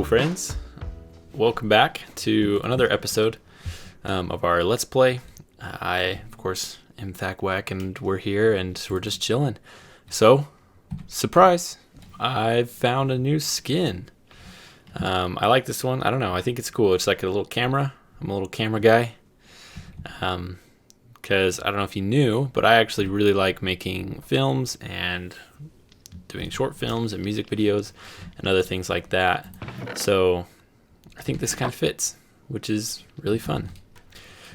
Hello friends, welcome back to another episode of our Let's Play. I, of course, am Thack and we're here and we're just chilling. So, surprise, I found a new skin. I like this one. I don't know, I think it's cool. It's like a little camera. I'm a little camera guy. Because I don't know if you knew, but I actually really like making films and doing short films and music videos and other things like that. So I think this kind of fits, which is really fun.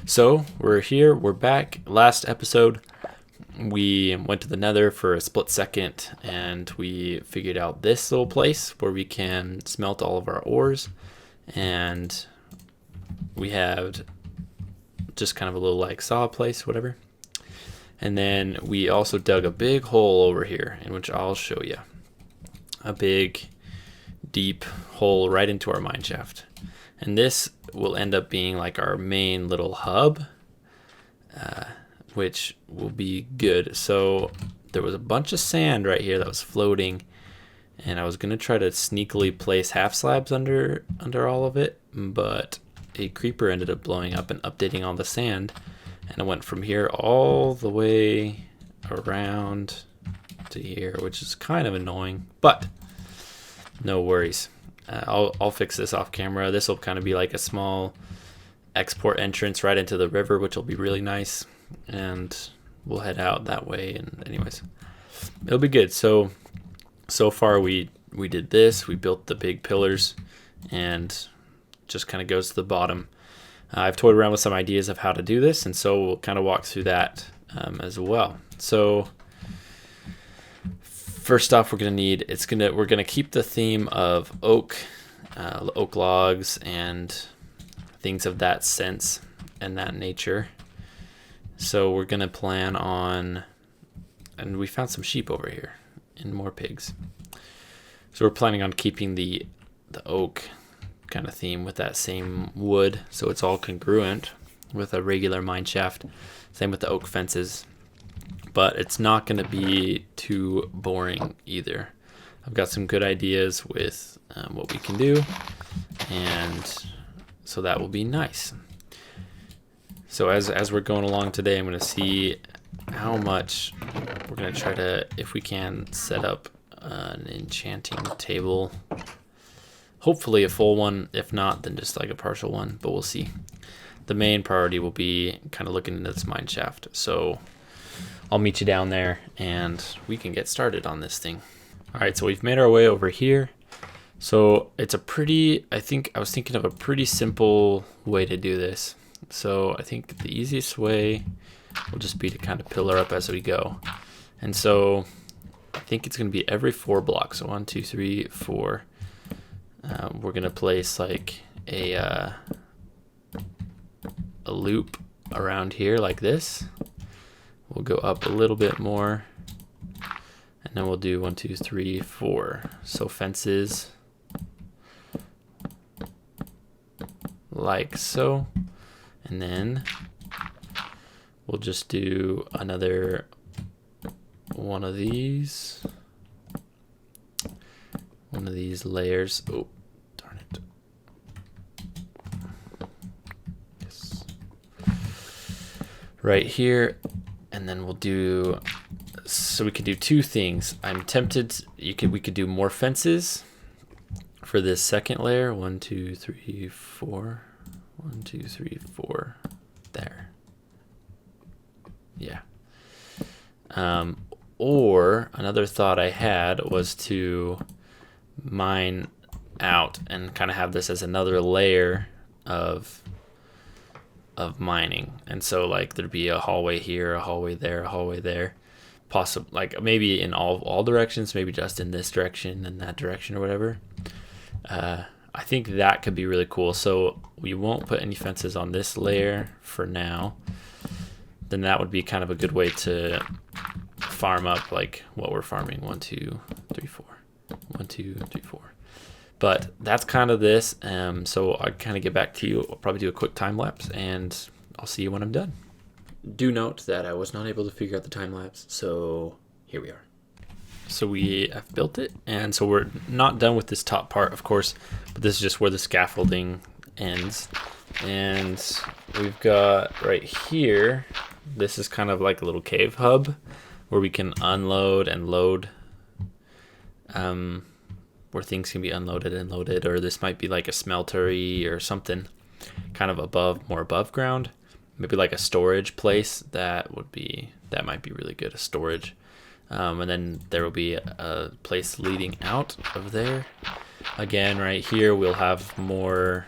So we're here, we're back. Last episode, we went to the Nether for a split second and we figured out this little place where we can smelt all of our ores, and we had just kind of a little like saw place, whatever. And then we also dug a big hole over here, in which I'll show you. A big, deep hole right into our mineshaft. And this will end up being like our main little hub, which will be good. So there was a bunch of sand right here that was floating, and I was going to try to sneakily place half slabs under all of it, but a creeper ended up blowing up and updating all the sand. And it went from here all the way around to here, which is kind of annoying, but no worries. I'll fix this off camera. This will kind of be like a small export entrance right into the river, which will be really nice. And we'll head out that way. And anyways, it'll be good. So far we did this. We built the big pillars and just kind of goes to the bottom. I've toyed around with some ideas of how to do this, and so we'll kind of walk through that as well. So first off, we're gonna keep the theme of oak logs and things of that sense and that nature. So we're gonna plan on, and we found some sheep over here and more pigs. So we're planning on keeping the oak kind of theme with that same wood, so it's all congruent with a regular mine shaft. Same with the oak fences, but it's not going to be too boring either. I've got some good ideas with what we can do, and so that will be nice. So as we're going along today, I'm going to see how much we're going to try to, if we can, set up an enchanting table. Hopefully a full one. If not, then just like a partial one, but we'll see. The main priority will be kind of looking into this mine shaft. So I'll meet you down there and we can get started on this thing. All right, so we've made our way over here. So it's I was thinking of a pretty simple way to do this. So I think the easiest way will just be to kind of pillar up as we go. And so I think it's going to be every 4 blocks. So 1, 2, 3, 4. We're gonna place like a loop around here like this. We'll go up a little bit more, and then we'll do 1, 2, 3, 4. So fences like so, and then we'll just do another one of these layers. Oh, darn it. Yes. Right here, and then we'll do, so we could do 2 things. I'm tempted, we could do more fences for this second layer. 1, 2, 3, 4. 1, 2, 3, 4. There. Yeah. Or another thought I had was to mine out and kind of have this as another layer of mining. And so like there'd be a hallway here, a hallway there, a hallway there, possibly like maybe in all directions, maybe just in this direction and that direction or whatever. I think that could be really cool. So we won't put any fences on this layer for now. Then that would be kind of a good way to farm up like what we're farming. 1, 2, 3, 4. 1, 2, 3, 4. But that's kind of this. So I'll kind of get back to you. I'll probably do a quick time lapse and I'll see you when I'm done. Do note that I was not able to figure out the time lapse, so here we are. So we have built it, and so we're not done with this top part, of course, but this is just where the scaffolding ends. And we've got right here, this is kind of like a little cave hub where we can unload and load, where things can be unloaded and loaded, or this might be like a smeltery or something kind of more above ground. Maybe like a storage place that might be really good, a storage. And then there will be a place leading out of there. Again, right here, we'll have more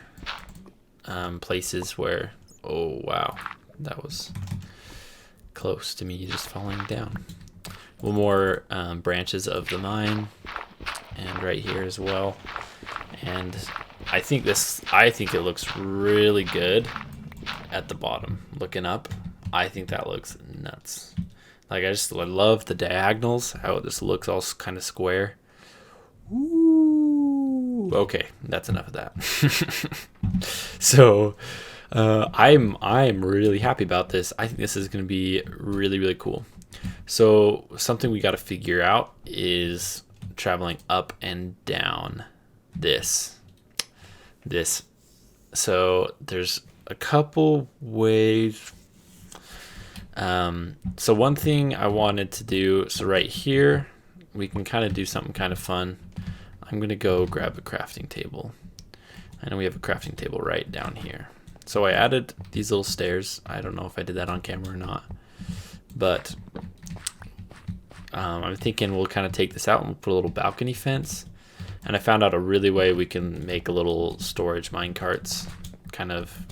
places where, oh wow, that was close to me just falling down. Well, more branches of the mine, and right here as well. And I think it looks really good at the bottom looking up. I think that looks nuts. Like, I love the diagonals, how this looks all kind of square. Ooh. Okay, that's enough of that. So I'm really happy about this. I think this is going to be really, really cool. So something we got to figure out is traveling up and down this. So there's a couple ways. So one thing I wanted to do, so right here, we can kind of do something kind of fun. I'm going to go grab a crafting table. I know we have a crafting table right down here. So I added these little stairs. I don't know if I did that on camera or not, but I'm thinking we'll kind of take this out and we'll put a little balcony fence. And I found out a really way we can make a little storage mine carts. Kind of,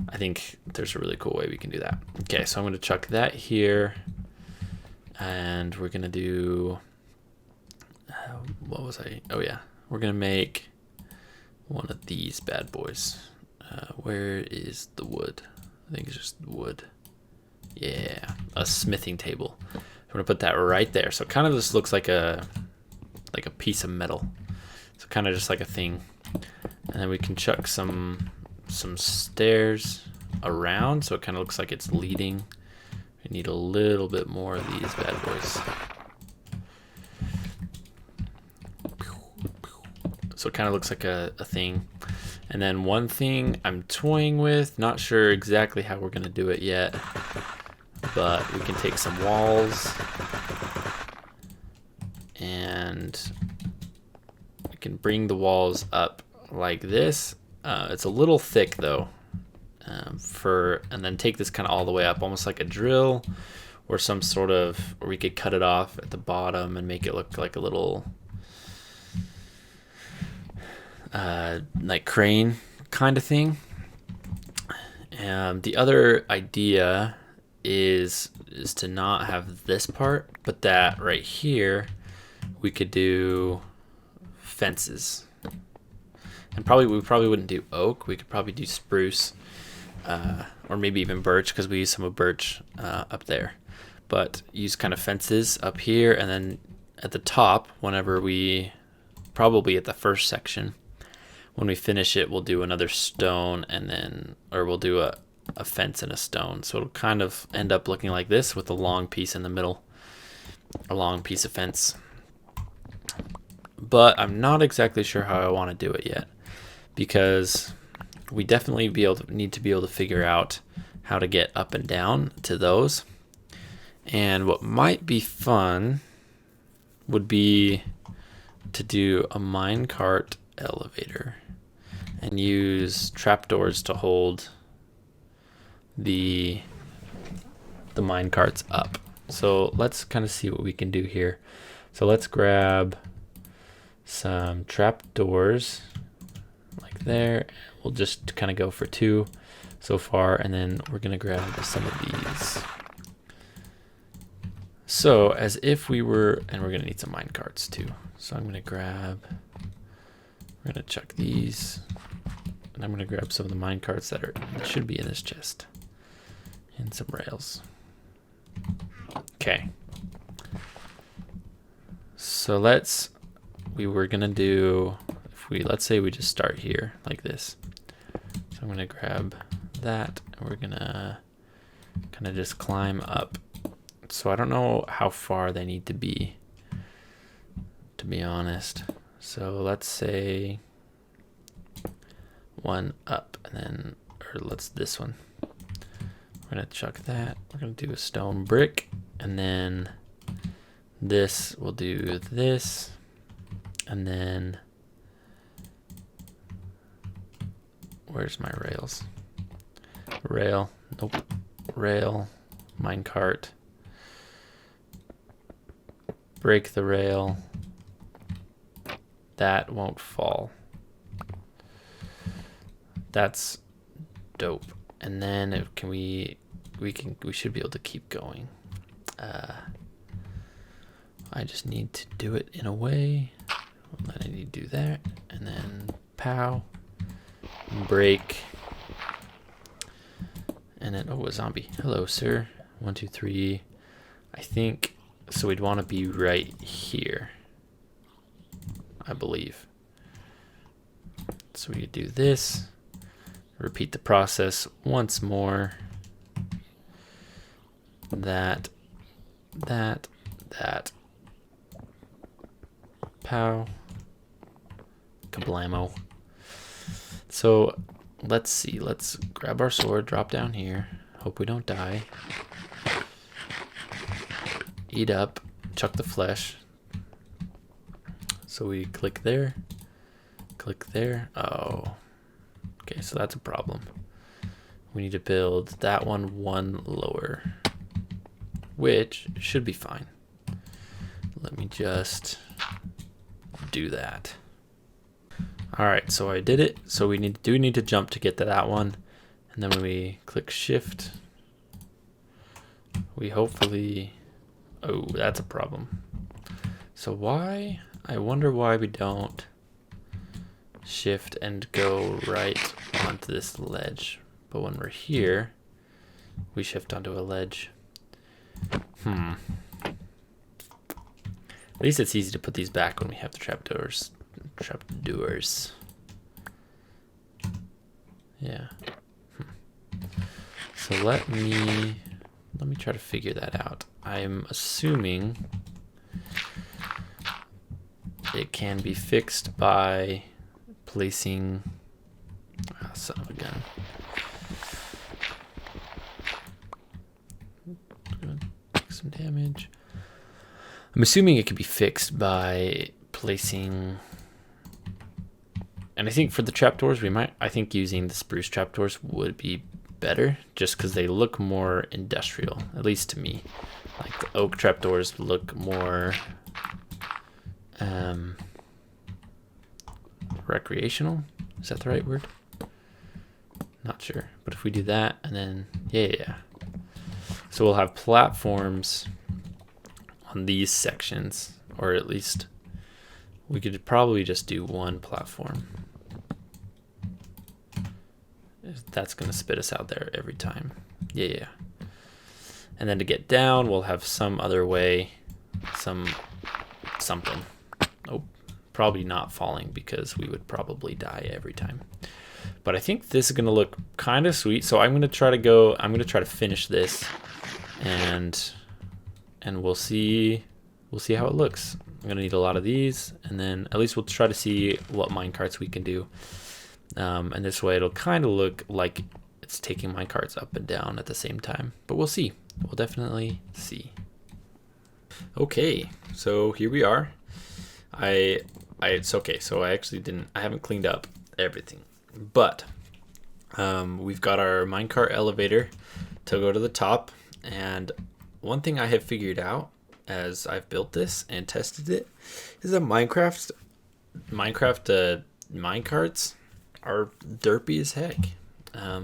I think there's a really cool way we can do that. Okay, so I'm going to chuck that here. And we're going to do, what was I? Oh yeah, we're going to make one of these bad boys. Where is the wood? I think it's just wood. Yeah, a smithing table. We're going to put that right there. So it kind of just looks like a piece of metal. So kind of just like a thing. And then we can chuck some stairs around, so it kind of looks like it's leading. We need a little bit more of these bad boys. So it kind of looks like a thing. And then one thing I'm toying with, not sure exactly how we're going to do it yet, but we can take some walls and we can bring the walls up like this. It's a little thick though, and then take this kind of all the way up, almost like a drill or some sort of, or we could cut it off at the bottom and make it look like a little like crane kind of thing. The other idea is to not have this part, but that right here we could do fences. And we probably wouldn't do oak. We could probably do spruce, or maybe even birch, because we use some of birch up there. But use kind of fences up here, and then at the top, whenever probably at the first section, when we finish it, we'll do another stone, or we'll do a fence and a stone. So it'll kind of end up looking like this with a long piece in the middle, a long piece of fence. But I'm not exactly sure how I want to do it yet, because we definitely need to be able to figure out how to get up and down to those. And what might be fun would be to do a minecart elevator and use trapdoors to hold the minecarts up. So let's kind of see what we can do here. So let's grab some trapdoors like there. We'll just kind of go for 2 so far, and then we're gonna grab some of these. So as if we were, and we're gonna need some mine carts too. So we're gonna chuck these, and I'm gonna grab some of the mine carts that should be in this chest, and some rails. Okay. So let's say we just start here like this. So I'm gonna grab that, and we're gonna kind of just climb up. So I don't know how far they need to be. to be honest. So let's say 1 up, and then, or let's this one. We're gonna chuck that. We're gonna do a stone brick, and then this, we'll do this, and then where's my rails? Rail, nope, rail, minecart, break the rail, that won't fall. That's dope. And then we should be able to keep going. I just need to do it in a way. Then I need to do that, and then pow, break, and then a zombie. Hello, sir. 1, 2, 3. I think so. We'd want to be right here, I believe. So we could do this. Repeat the process once more. That. Pow. Kablamo. So let's see. Let's grab our sword, drop down here. Hope we don't die. Eat up. Chuck the flesh. So we click there. Click there. Oh. Okay, so that's a problem. We need to build that one lower, which should be fine. Let me just do that. All right, so I did it. So we need to jump to get to that one. And then when we click shift, we hopefully, oh, that's a problem. So why, I wonder why we don't shift and go right onto this ledge. But when we're here, we shift onto a ledge. At least it's easy to put these back when we have the trapdoors. Yeah. So let me try to figure that out. I'm assuming it can be fixed by placing, son of a gun. Take some damage. I'm assuming it can be fixed by placing, and I think for the trapdoors I think using the spruce trapdoors would be better, just because they look more industrial, at least to me. Like the oak trapdoors look more recreational. Is that the right word? Not sure. But if we do that, and then yeah. So we'll have platforms on these sections, or at least we could probably just do one platform. That's gonna spit us out there every time. Yeah. And then to get down, we'll have some other way, something. Oh, probably not falling, because we would probably die every time. But I think this is gonna look kind of sweet. So I'm gonna try to finish this, and we'll see how it looks. I'm gonna need a lot of these, and then at least we'll try to see what minecarts we can do. And this way it'll kind of look like it's taking minecarts up and down at the same time. But we'll see. We'll definitely see. Okay, so here we are. It's okay. So I haven't cleaned up everything, but we've got our minecart elevator to go to the top. And one thing I have figured out as I've built this and tested it is that Minecraft minecarts are derpy as heck.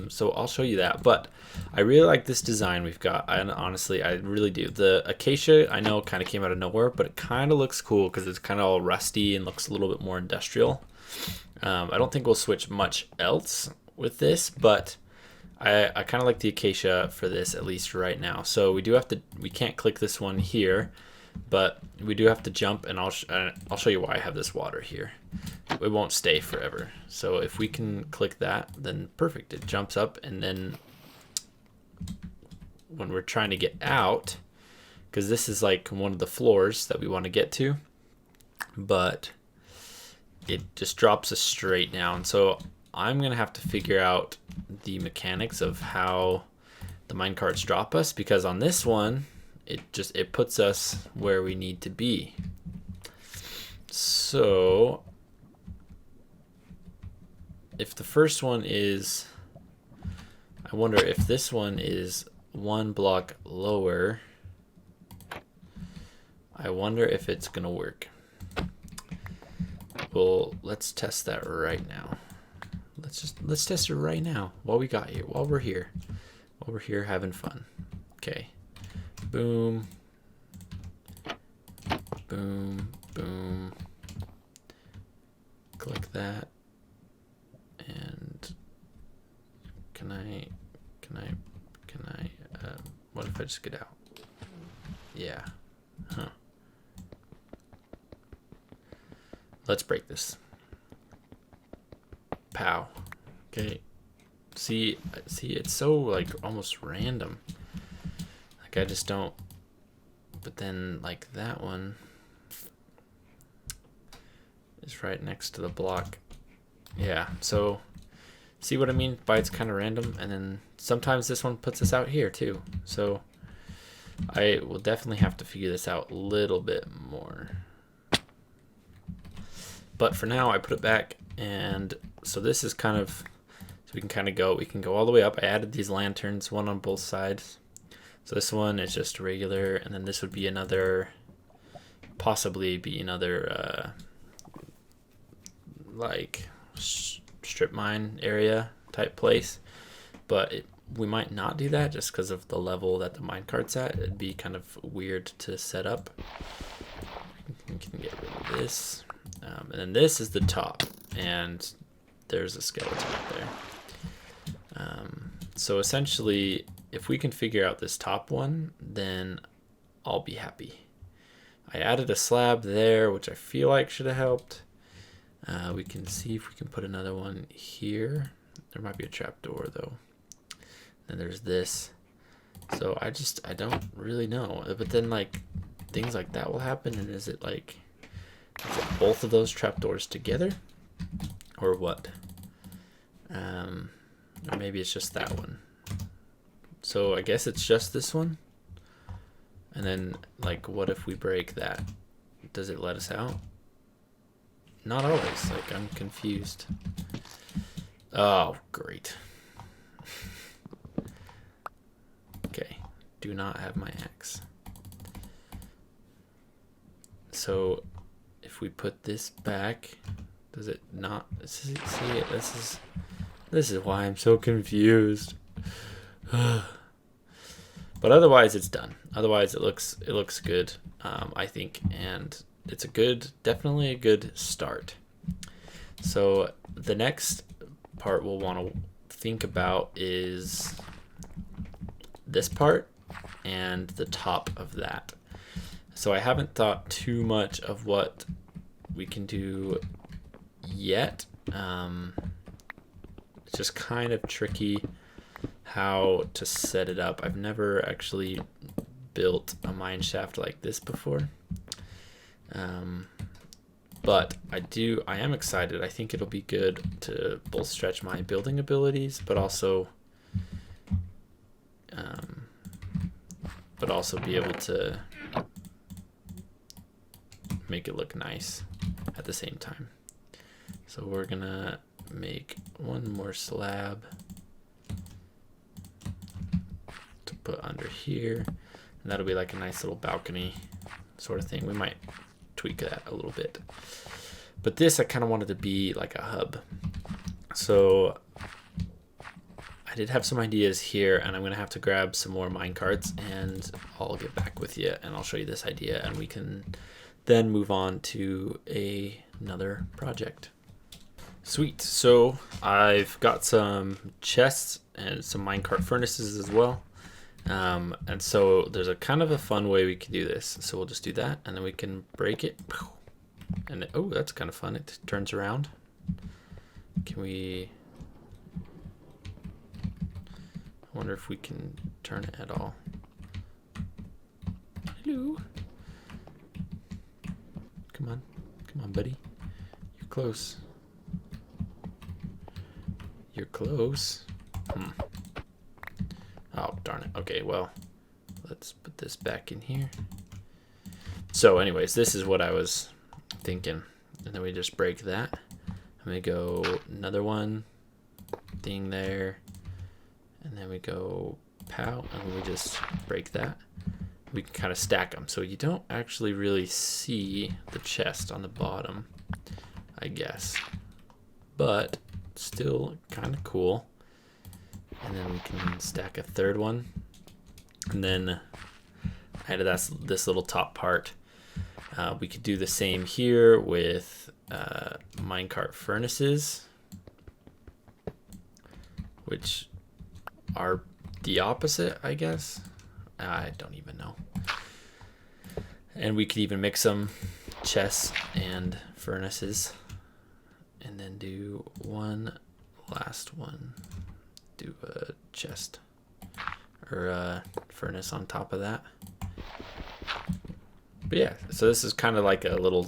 So I'll show you that, but I really like this design we've got, and honestly I really do. The acacia, I know, kind of came out of nowhere, but it kind of looks cool because it's kind of all rusty and looks a little bit more industrial. I don't think we'll switch much else with this, but I kind of like the acacia for this, at least right now. So we can't click this one here, but we do have to jump, and I'll show you why I have this water here. It won't stay forever. So if we can click that, then perfect. It jumps up, and then when we're trying to get out, because this is like one of the floors that we want to get to, but it just drops us straight down. So I'm gonna have to figure out the mechanics of how the minecarts drop us, because on this one it puts us where we need to be. So if the first one is, I wonder if this one is one block lower, I wonder if it's gonna work. Well, let's test that right now. Let's test it right now while we're here having fun. Okay, boom, boom, boom. Click that, and can I? What if I just get out? Yeah. Huh. Let's break this. Pow. Okay. See, it's so like almost random. Like I just don't. But then like that one is right next to the block. Yeah. So see what I mean by it's kind of random, and then sometimes this one puts us out here too. So I will definitely have to figure this out a little bit more. But for now, I put it back, and so this is kind of, so we can go all the way up. I added these lanterns, one on both sides. So this one is just regular, and then this would be another, possibly be another like strip mine area type place. But we might not do that just because of the level that the minecart's at. It'd be kind of weird to set up. We can get rid of this. And then this is the top, and there's a skeleton up there. So essentially, if we can figure out this top one, then I'll be happy. I added a slab there, which I feel like should have helped. We can see if we can put another one here. There might be a trapdoor though. And there's this. So I don't really know. But then like things like that will happen, and is it both of those trapdoors together, or what? Or maybe it's just that one. So I guess it's just this one. And then like, what if we break that? Does it let us out? Not always. Like, I'm confused. Oh, great. Okay, do not have my axe. So if we put this back, does it not see it? This is why I'm so confused. But otherwise it's done. Otherwise it looks good, I think, and it's definitely a good start. So the next part we'll want to think about is this part and the top of that. So I haven't thought too much of what we can do yet. It's just kind of tricky how to set it up. I've never actually built a mine shaft like this before. But I am excited. I think it'll be good to both stretch my building abilities, but also be able to make it look nice at the same time. So we're gonna make one more slab to put under here, and that'll be like a nice little balcony sort of thing. We might tweak that a little bit, but this I kind of wanted to be like a hub. So I did have some ideas here, and I'm gonna have to grab some more minecarts, and I'll get back with you and I'll show you this idea, and we can then move on to another project. Sweet. So I've got some chests and some minecart furnaces as well. And so there's a kind of a fun way we can do this. So we'll just do that, and then we can break it. And oh, that's kind of fun. It turns around. Can we? I wonder if we can turn it at all. Hello. Come on. Come on, buddy. You're close. You're close. Oh, darn it. Okay, well, let's put this back in here. So anyways, this is what I was thinking. And then we just break that. I'm going to go another one. Thing there. And then we go pow. And we just break that. We can kind of stack them. So you don't actually really see the chest on the bottom, I guess. But still kind of cool. And then we can stack a third one. And then added this little top part. We could do the same here with minecart furnaces, which are the opposite, I guess. I don't even know. And we could even mix them, chests and furnaces. And then do one last one. Do a chest or a furnace on top of that. But yeah, so this is kind of like a little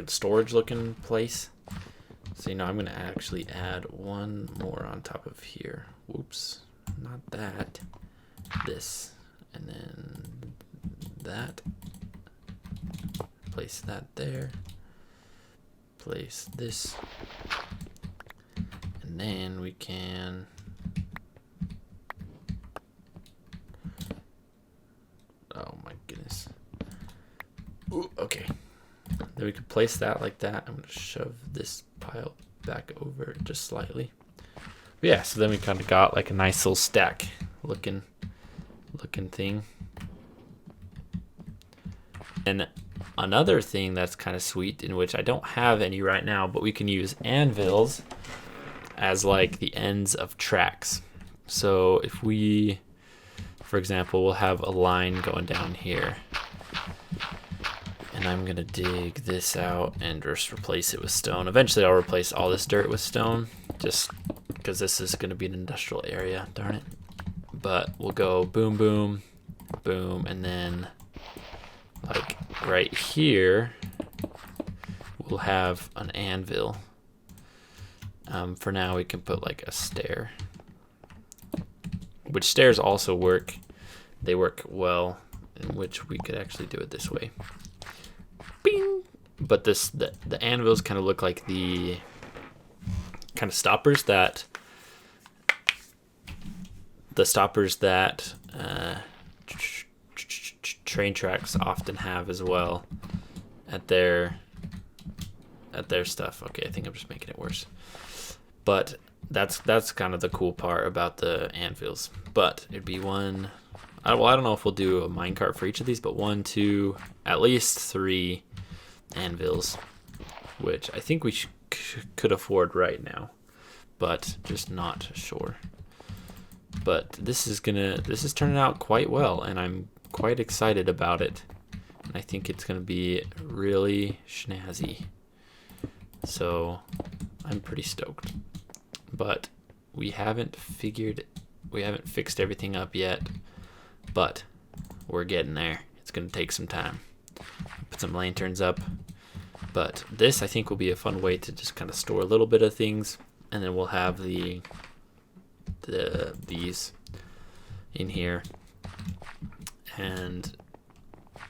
storage looking place. So, I'm going to actually add one more on top of here. Whoops, not that. This. And then that. Place that there. Place this. And then we can... Oh my goodness. Ooh, okay. Then we could place that like that. I'm going to shove this pile back over just slightly. But yeah, so then we kind of got like a nice little stack looking thing. And another thing that's kind of sweet, in which I don't have any right now, but we can use anvils as like the ends of tracks. So if we, for example, we'll have a line going down here. And I'm gonna dig this out and just replace it with stone. Eventually I'll replace all this dirt with stone, just because this is gonna be an industrial area, darn it. But we'll go boom, boom, boom, and then like right here, we'll have an anvil. For now we can put like a stair, which stairs also work. They work well, in which we could actually do it this way. Bing! But the anvils kind of look like the kind of stoppers that train tracks often have as well at their stuff. Okay, I think I'm just making it worse. But that's kind of the cool part about the anvils. But it'd be one. I don't know if we'll do a minecart for each of these, but 1, 2, at least 3 anvils, which I think we could afford right now, but just not sure. But this is turning out quite well, and I'm quite excited about it. And I think it's gonna be really snazzy. So I'm pretty stoked. But we haven't fixed everything up yet. But we're getting there. It's going to take some time. Put some lanterns up. But this, I think, will be a fun way to just kind of store a little bit of things. And then we'll have these in here. And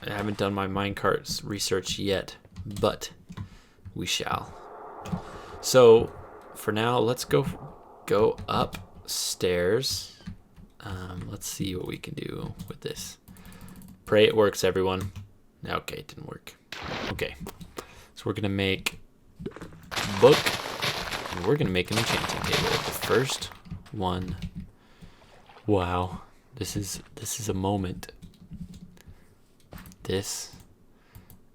I haven't done my minecarts research yet, but we shall. So for now, let's go upstairs. Let's see what we can do with this. Pray it works, everyone. Okay, it didn't work. Okay, so we're gonna make a book, and we're gonna make an enchanting table. The first one. Wow, this is a moment. This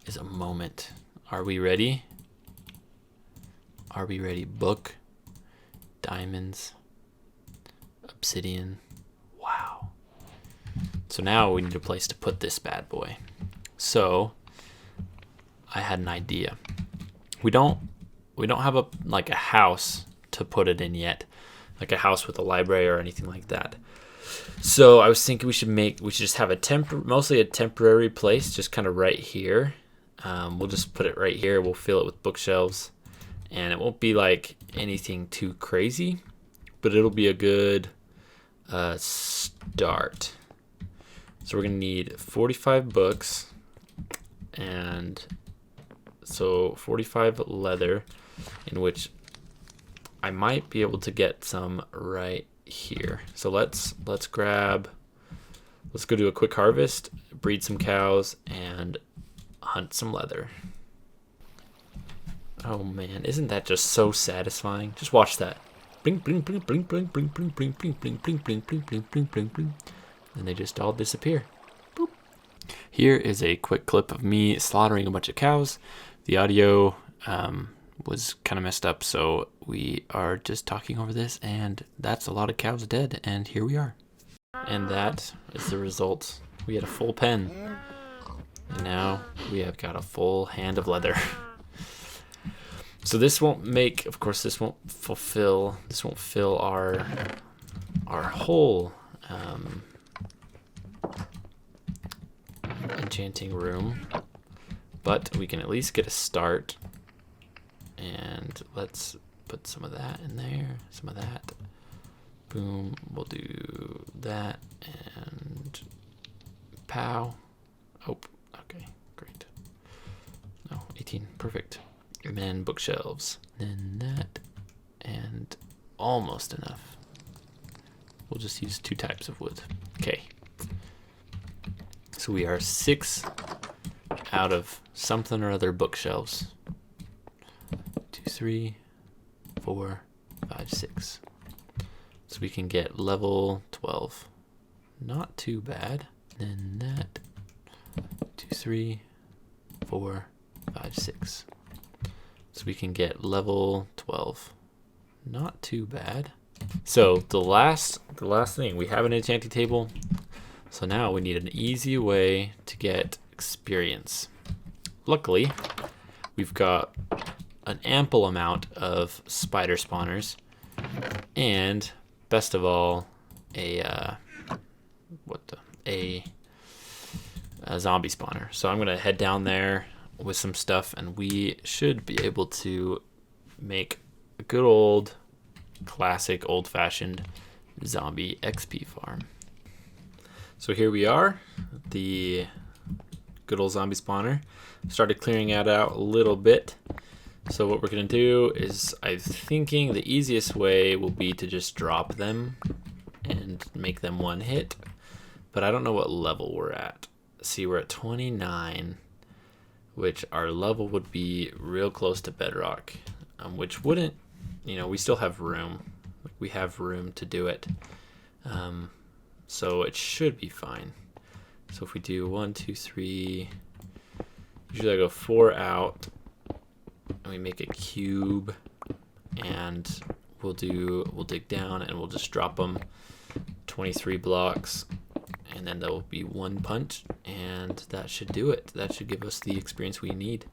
is a moment. Are we ready? Are we ready? Book, diamonds, obsidian. Wow. So now we need a place to put this bad boy. So I had an idea. We don't have a house to put it in yet, like a house with a library or anything like that. So I was thinking we should just have mostly a temporary place, just kind of right here, We'll just put it right here. We'll fill it with bookshelves, and it won't be like anything too crazy, but it'll be a good start. So we're gonna need 45 books, and so 45 leather, in which I might be able to get some right here. So let's go do a quick harvest, breed some cows, and hunt some leather. Oh man, isn't that just so satisfying? Just watch that. Bling bling bling bling bling bling bling bling bling bling bling bling bling bling bling bling bling. And they just all disappear. Boop. Here is a quick clip of me slaughtering a bunch of cows. The audio was kind of messed up, so we are just talking over this, and that's a lot of cows dead, and here we are. And that is the result. We had a full pen, and now we have got a full hand of leather. So this won't make, of course, this won't fill our whole enchanting room, but we can at least get a start. And let's put some of that in there, some of that. Boom, we'll do that, and pow. Oh, okay, great. No, 18, perfect. And then bookshelves, then that, and almost enough. We'll just use 2 types of wood. Okay. So we are 6 out of something or other bookshelves. 2, 3, 4, 5, 6. So we can get level 12. Not too bad. Then that. 2, 3, 4, 5, 6. So we can get level 12. Not too bad. So the last thing, we have an enchanting table. So now we need an easy way to get experience. Luckily, we've got an ample amount of spider spawners, and best of all, a zombie spawner. So I'm gonna head down there with some stuff, and we should be able to make a good old classic old-fashioned zombie XP farm. So here we are, the good old zombie spawner. Started clearing it out a little bit. So what we're gonna do is, I'm thinking the easiest way will be to just drop them and make them one hit, but I don't know what level we're at. See, we're at 29, which our level would be real close to bedrock, which wouldn't, we still have room. We have room to do it. So it should be fine. So if we do 1, 2, 3, usually I go 4 out, and we make a cube, and we'll dig down, and we'll just drop them 23 blocks, and then there will be 1 punch, and that should do it. That should give us the experience we need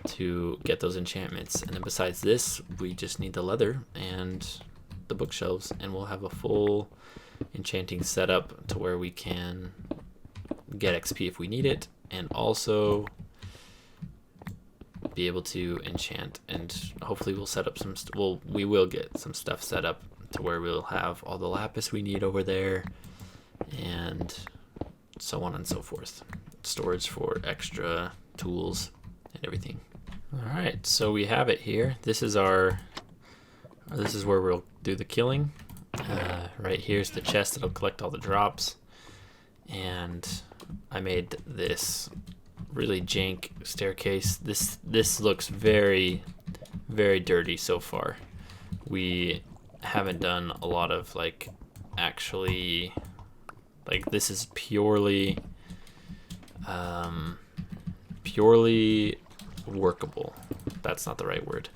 to get those enchantments. And then besides this, we just need the leather and the bookshelves, and we'll have a full enchanting setup to where we can get XP if we need it, and also be able to enchant. And hopefully we'll set up some we will get some stuff set up to where we'll have all the lapis we need over there, and so on and so forth. Storage for extra tools and everything. All right, so we have it here. This is where we'll do the killing. Right here's the chest that'll collect all the drops, and I made this really jank staircase. This looks very, very dirty so far. We haven't done a lot of this is purely workable. That's not the right word,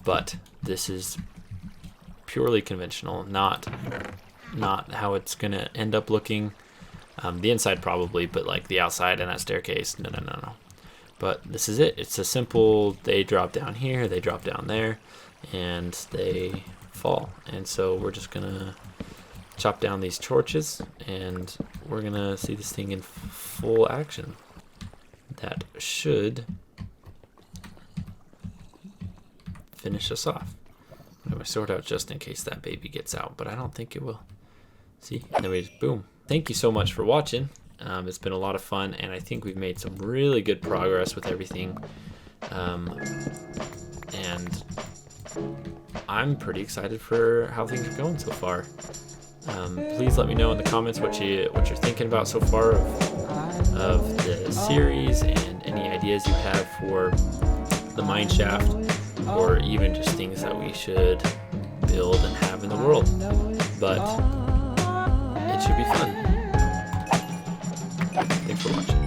but this is purely conventional, not how it's gonna end up looking. The inside probably, but the outside and that staircase, no. But this is it. It's a simple, they drop down here, they drop down there, and they fall. And so we're just gonna chop down these torches, and we're gonna see this thing in full action. that should finish us off. I'm going to sort out just in case that baby gets out, but I don't think it will. See, and then we just boom. Thank you so much for watching. It's been a lot of fun, and I think we've made some really good progress with everything. And I'm pretty excited for how things are going so far. Please let me know in the comments what you're thinking about so far of the series, and any ideas you have for the Mineshaft, or even just things that we should build and have in the world. But it should be fun. Thanks for watching.